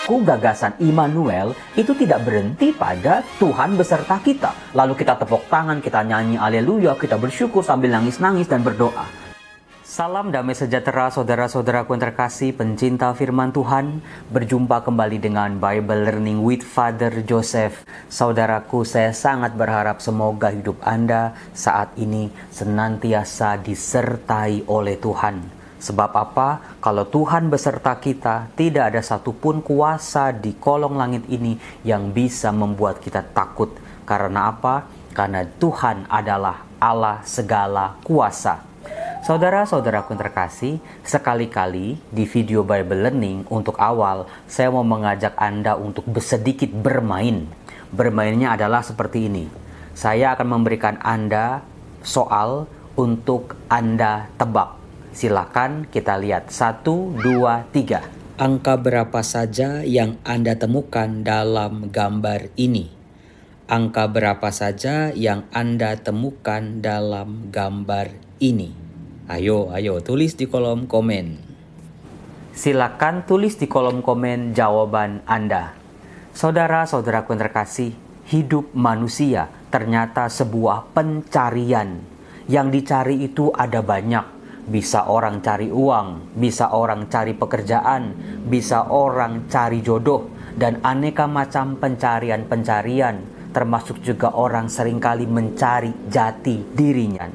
Gagasan Immanuel itu tidak berhenti pada Tuhan beserta kita. Lalu kita tepuk tangan, kita nyanyi haleluya, kita bersyukur sambil nangis-nangis dan berdoa. Salam damai sejahtera saudara-saudaraku yang terkasih, pencinta firman Tuhan. Berjumpa kembali dengan Bible Learning with Father Joseph. Saudaraku, saya sangat berharap semoga hidup Anda saat ini senantiasa disertai oleh Tuhan. Sebab apa? Kalau Tuhan beserta kita, tidak ada satupun kuasa di kolong langit ini yang bisa membuat kita takut. Karena apa? Karena Tuhan adalah Allah segala kuasa. Saudara-saudaraku yang terkasih, sekali-kali di video Bible Learning untuk awal, saya mau mengajak Anda untuk sedikit bermain. Bermainnya adalah seperti ini. Saya akan memberikan Anda soal untuk Anda tebak. Silakan kita lihat. 1, 2, 3. Angka berapa saja yang Anda temukan dalam gambar ini? Angka berapa saja yang Anda temukan dalam gambar ini? Ayo tulis di kolom komen. Silakan tulis di kolom komen jawaban Anda. Saudara-saudaraku yang terkasih, hidup manusia ternyata sebuah pencarian. Yang dicari itu ada banyak. Bisa orang cari uang, bisa orang cari pekerjaan, bisa orang cari jodoh, dan aneka macam pencarian-pencarian, termasuk juga orang seringkali mencari jati dirinya.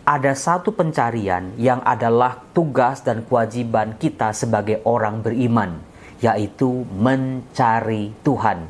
Ada satu pencarian yang adalah tugas dan kewajiban kita sebagai orang beriman, yaitu mencari Tuhan.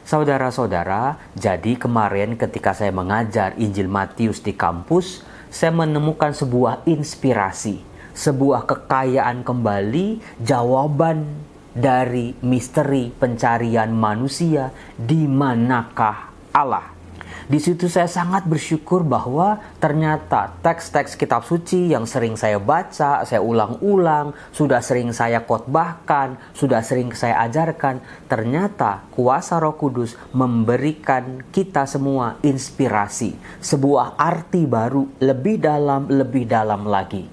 Saudara-saudara, jadi kemarin ketika saya mengajar Injil Matius di kampus, saya menemukan sebuah inspirasi, sebuah kekayaan kembali, jawaban dari misteri pencarian manusia, di manakah Allah. Di situ saya sangat bersyukur bahwa ternyata teks-teks kitab suci yang sering saya baca, saya ulang-ulang, sudah sering saya khotbahkan, sudah sering saya ajarkan, ternyata kuasa Roh Kudus memberikan kita semua inspirasi, sebuah arti baru, lebih dalam lagi.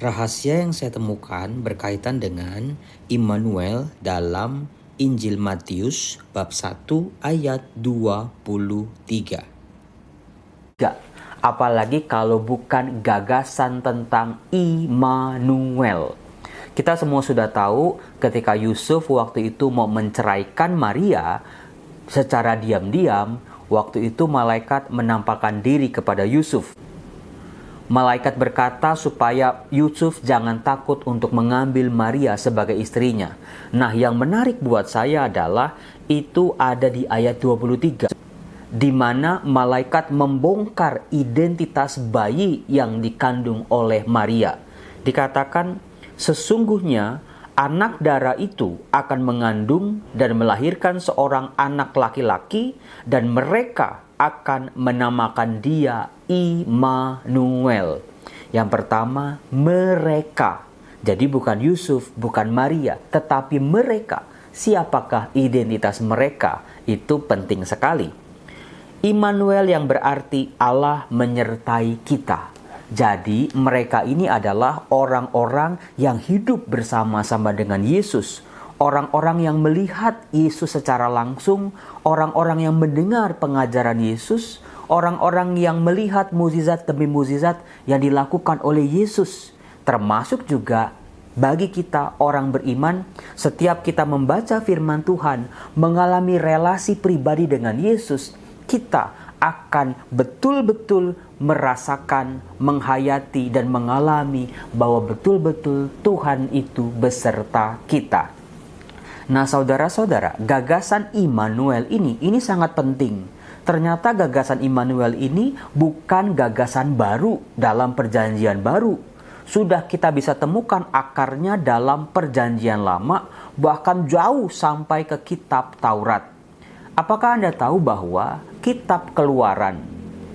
Rahasia yang saya temukan berkaitan dengan Immanuel dalam Injil Matius bab 1 ayat 23. Apalagi kalau bukan gagasan tentang Immanuel. Kita semua sudah tahu ketika Yusuf waktu itu mau menceraikan Maria secara diam-diam, waktu itu malaikat menampakkan diri kepada Yusuf. Malaikat berkata supaya Yusuf jangan takut untuk mengambil Maria sebagai istrinya. Nah, yang menarik buat saya adalah itu ada di ayat 23. Di mana malaikat membongkar identitas bayi yang dikandung oleh Maria. Dikatakan, sesungguhnya anak darah itu akan mengandung dan melahirkan seorang anak laki-laki, dan mereka akan menamakan dia Immanuel. Yang pertama, mereka. Jadi bukan Yusuf, bukan Maria, tetapi mereka. Siapakah identitas mereka? Itu penting sekali. Immanuel yang berarti Allah menyertai kita. Jadi mereka ini adalah orang-orang yang hidup bersama-sama dengan Yesus. Orang-orang yang melihat Yesus secara langsung, orang-orang yang mendengar pengajaran Yesus, orang-orang yang melihat mukjizat demi mukjizat yang dilakukan oleh Yesus. Termasuk juga bagi kita orang beriman, setiap kita membaca firman Tuhan, mengalami relasi pribadi dengan Yesus, kita akan betul-betul merasakan, menghayati, dan mengalami bahwa betul-betul Tuhan itu beserta kita. Nah, saudara-saudara, gagasan Immanuel ini sangat penting. Ternyata gagasan Immanuel ini bukan gagasan baru dalam perjanjian baru. Sudah kita bisa temukan akarnya dalam perjanjian lama, bahkan jauh sampai ke kitab Taurat. Apakah Anda tahu bahwa kitab Keluaran,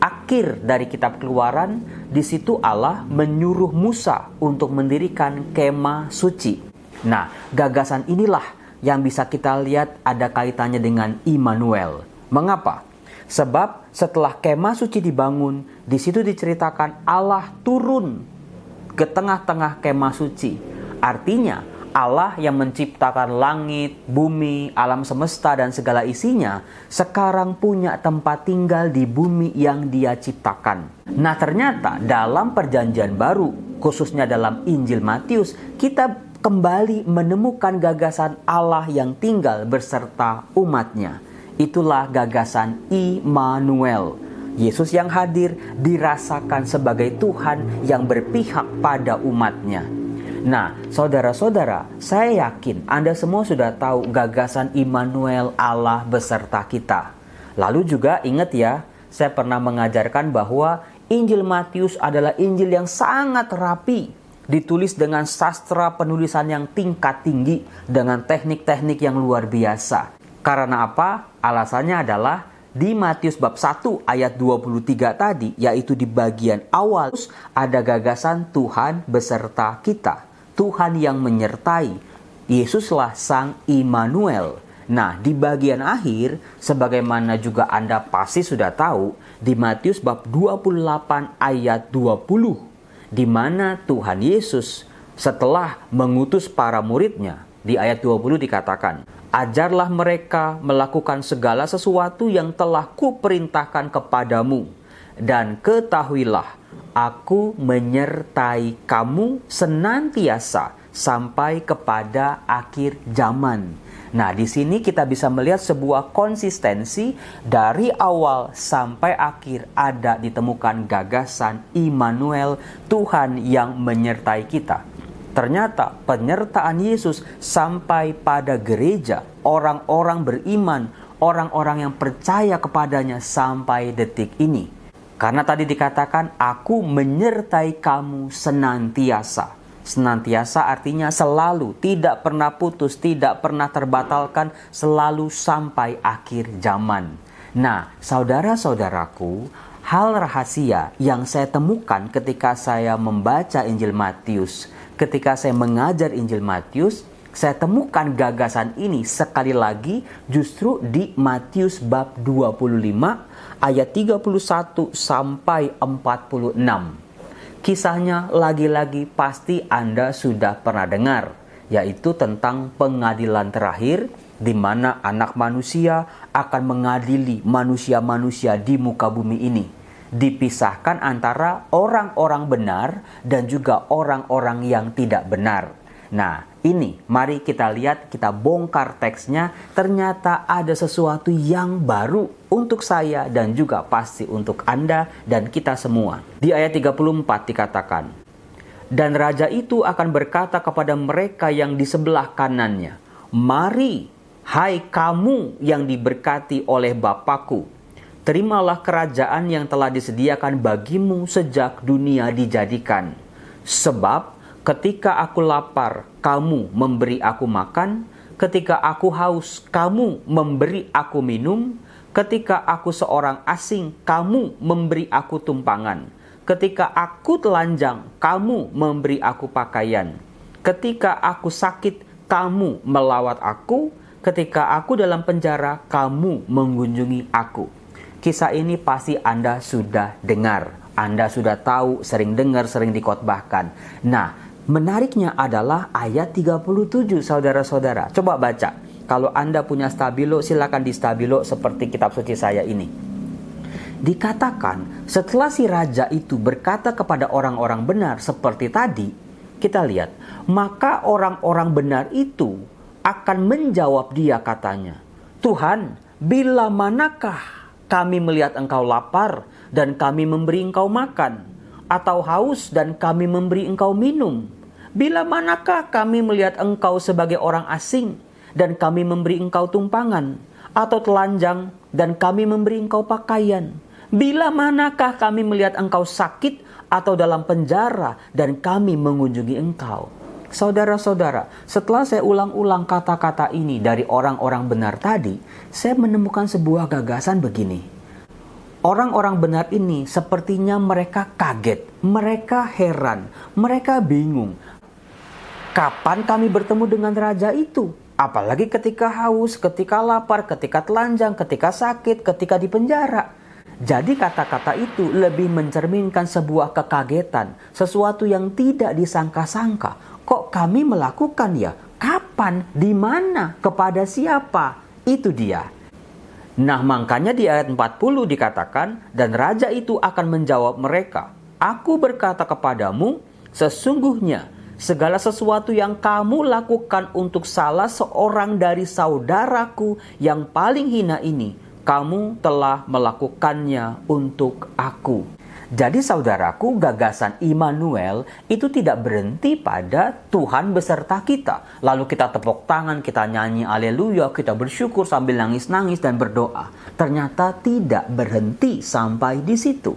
akhir dari kitab Keluaran, di situ Allah menyuruh Musa untuk mendirikan kemah suci. Nah, gagasan inilah yang bisa kita lihat ada kaitannya dengan Immanuel. Mengapa? Sebab setelah kemah suci dibangun, di situ diceritakan Allah turun ke tengah-tengah kemah suci. Artinya Allah yang menciptakan langit, bumi, alam semesta dan segala isinya sekarang punya tempat tinggal di bumi yang Dia ciptakan. Nah, ternyata dalam Perjanjian Baru, khususnya dalam Injil Matius, kita kembali menemukan gagasan Allah yang tinggal beserta umatnya. Itulah gagasan Immanuel. Yesus yang hadir dirasakan sebagai Tuhan yang berpihak pada umatnya. Nah, saudara-saudara, saya yakin Anda semua sudah tahu gagasan Immanuel, Allah beserta kita. Lalu juga ingat ya, saya pernah mengajarkan bahwa Injil Matius adalah Injil yang sangat rapi, ditulis dengan sastra penulisan yang tingkat tinggi, dengan teknik-teknik yang luar biasa. Karena apa? Alasannya adalah di Matius bab 1 ayat 23 tadi, yaitu di bagian awal, ada gagasan Tuhan beserta kita. Tuhan yang menyertai. Yesuslah Sang Immanuel. Nah, di bagian akhir, sebagaimana juga Anda pasti sudah tahu, di Matius bab 28 ayat 20, di mana Tuhan Yesus setelah mengutus para muridnya, di ayat 20 dikatakan, "Ajarlah mereka melakukan segala sesuatu yang telah kuperintahkan kepadamu, dan ketahuilah, Aku menyertai kamu senantiasa sampai kepada akhir zaman." Nah, di sini kita bisa melihat sebuah konsistensi dari awal sampai akhir ada ditemukan gagasan Immanuel, Tuhan yang menyertai kita. Ternyata penyertaan Yesus sampai pada gereja, orang-orang beriman, orang-orang yang percaya kepadanya sampai detik ini. Karena tadi dikatakan, aku menyertai kamu senantiasa. Senantiasa artinya selalu, tidak pernah putus, tidak pernah terbatalkan, selalu sampai akhir zaman. Nah, saudara-saudaraku, hal rahasia yang saya temukan ketika saya membaca Injil Matius, ketika saya mengajar Injil Matius, saya temukan gagasan ini sekali lagi justru di Matius bab 25 ayat 31 sampai 46. Kisahnya lagi-lagi pasti Anda sudah pernah dengar, yaitu tentang pengadilan terakhir di mana anak manusia akan mengadili manusia-manusia di muka bumi ini. Dipisahkan antara orang-orang benar dan juga orang-orang yang tidak benar. Nah, ini mari kita lihat, kita bongkar teksnya. Ternyata ada sesuatu yang baru untuk saya dan juga pasti untuk Anda dan kita semua. Di ayat 34 dikatakan, "Dan raja itu akan berkata kepada mereka yang di sebelah kanannya, 'Mari, hai kamu yang diberkati oleh Bapakku, terimalah kerajaan yang telah disediakan bagimu sejak dunia dijadikan. Sebab ketika aku lapar, kamu memberi aku makan. Ketika aku haus, kamu memberi aku minum. Ketika aku seorang asing, kamu memberi aku tumpangan. Ketika aku telanjang, kamu memberi aku pakaian. Ketika aku sakit, kamu melawat aku. Ketika aku dalam penjara, kamu mengunjungi aku." Kisah ini pasti Anda sudah dengar. Anda sudah tahu, sering dengar, sering dikhotbahkan. Nah, menariknya adalah ayat 37, saudara-saudara. Coba baca. Kalau Anda punya stabilo, silakan di stabilo seperti kitab suci saya ini. Dikatakan, setelah si raja itu berkata kepada orang-orang benar seperti tadi, kita lihat, maka orang-orang benar itu akan menjawab dia katanya, "Tuhan, bila manakah kami melihat engkau lapar dan kami memberi engkau makan, atau haus dan kami memberi engkau minum? Bila manakah kami melihat engkau sebagai orang asing dan kami memberi engkau tumpangan, atau telanjang dan kami memberi engkau pakaian? Bila manakah kami melihat engkau sakit atau dalam penjara dan kami mengunjungi engkau?" Saudara-saudara, setelah saya ulang-ulang kata-kata ini dari orang-orang benar tadi, saya menemukan sebuah gagasan begini. Orang-orang benar ini sepertinya mereka kaget, mereka heran, mereka bingung. Kapan kami bertemu dengan raja itu? Apalagi ketika haus, ketika lapar, ketika telanjang, ketika sakit, ketika di penjara. Jadi kata-kata itu lebih mencerminkan sebuah kekagetan, sesuatu yang tidak disangka-sangka. Kok kami melakukan ya? Kapan? Di mana? Kepada siapa? Itu dia. Nah, makanya di ayat 40 dikatakan, dan raja itu akan menjawab mereka, Aku berkata kepadamu, sesungguhnya segala sesuatu yang kamu lakukan untuk salah seorang dari saudaraku yang paling hina ini, kamu telah melakukannya untuk aku. Jadi saudaraku, gagasan Immanuel itu tidak berhenti pada Tuhan beserta kita. Lalu kita tepuk tangan, kita nyanyi haleluya, kita bersyukur sambil nangis-nangis dan berdoa. Ternyata tidak berhenti sampai di situ.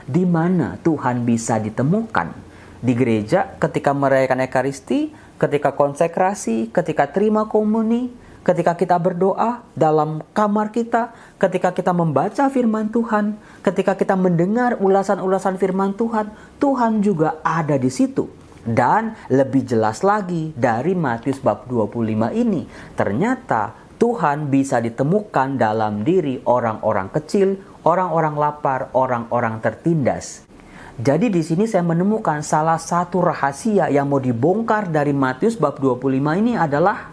Di mana Tuhan bisa ditemukan? Di gereja ketika merayakan Ekaristi, ketika konsekrasi, ketika terima komuni, ketika kita berdoa dalam kamar kita, ketika kita membaca firman Tuhan, ketika kita mendengar ulasan-ulasan firman Tuhan, Tuhan juga ada di situ. Dan lebih jelas lagi dari Matius bab 25 ini, ternyata Tuhan bisa ditemukan dalam diri orang-orang kecil, orang-orang lapar, orang-orang tertindas. Jadi di sini saya menemukan salah satu rahasia yang mau dibongkar dari Matius bab 25 ini adalah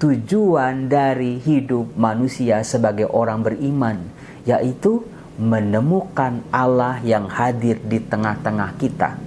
tujuan dari hidup manusia sebagai orang beriman, yaitu menemukan Allah yang hadir di tengah-tengah kita.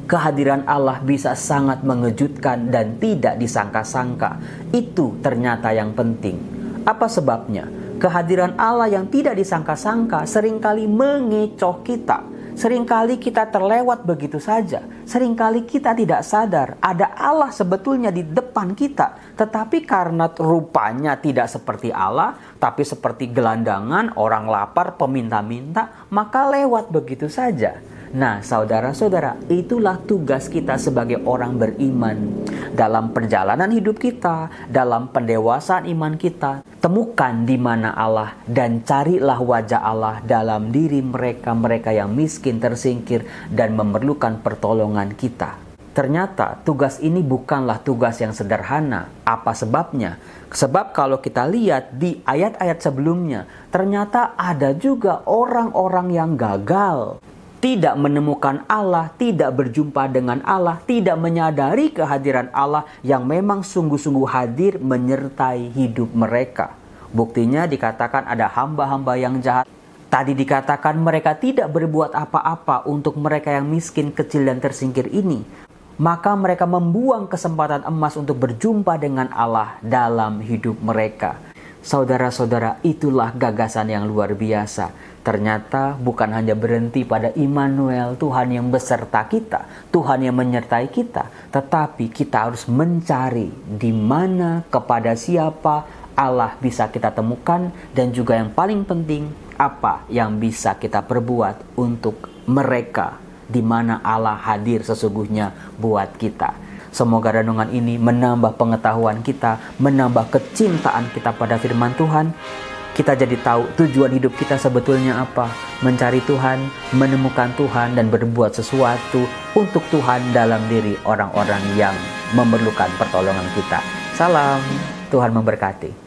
Kehadiran Allah bisa sangat mengejutkan dan tidak disangka-sangka. Itu ternyata yang penting. Apa sebabnya? Kehadiran Allah yang tidak disangka-sangka seringkali mengecoh kita. Seringkali kita terlewat begitu saja. Seringkali kita tidak sadar ada Allah sebetulnya di depan kita. Tetapi karena rupanya tidak seperti Allah, tapi seperti gelandangan, orang lapar, peminta-minta, maka lewat begitu saja. Nah, saudara-saudara, itulah tugas kita sebagai orang beriman. Dalam perjalanan hidup kita, dalam pendewasaan iman kita, temukan di mana Allah dan carilah wajah Allah dalam diri mereka-mereka yang miskin, tersingkir, dan memerlukan pertolongan kita. Ternyata tugas ini bukanlah tugas yang sederhana. Apa sebabnya? Sebab kalau kita lihat di ayat-ayat sebelumnya, ternyata ada juga orang-orang yang gagal. Tidak menemukan Allah, tidak berjumpa dengan Allah, tidak menyadari kehadiran Allah yang memang sungguh-sungguh hadir menyertai hidup mereka. Buktinya dikatakan ada hamba-hamba yang jahat. Tadi dikatakan mereka tidak berbuat apa-apa untuk mereka yang miskin, kecil, dan tersingkir ini. Maka mereka membuang kesempatan emas untuk berjumpa dengan Allah dalam hidup mereka. Saudara-saudara, itulah gagasan yang luar biasa. Ternyata bukan hanya berhenti pada Immanuel, Tuhan yang beserta kita, Tuhan yang menyertai kita, tetapi kita harus mencari di mana, kepada siapa Allah bisa kita temukan, dan juga yang paling penting, apa yang bisa kita perbuat untuk mereka, di mana Allah hadir sesungguhnya buat kita. Semoga renungan ini menambah pengetahuan kita, menambah kecintaan kita pada firman Tuhan. Kita jadi tahu tujuan hidup kita sebetulnya apa. Mencari Tuhan, menemukan Tuhan, dan berbuat sesuatu untuk Tuhan dalam diri orang-orang yang memerlukan pertolongan kita. Salam, Tuhan memberkati.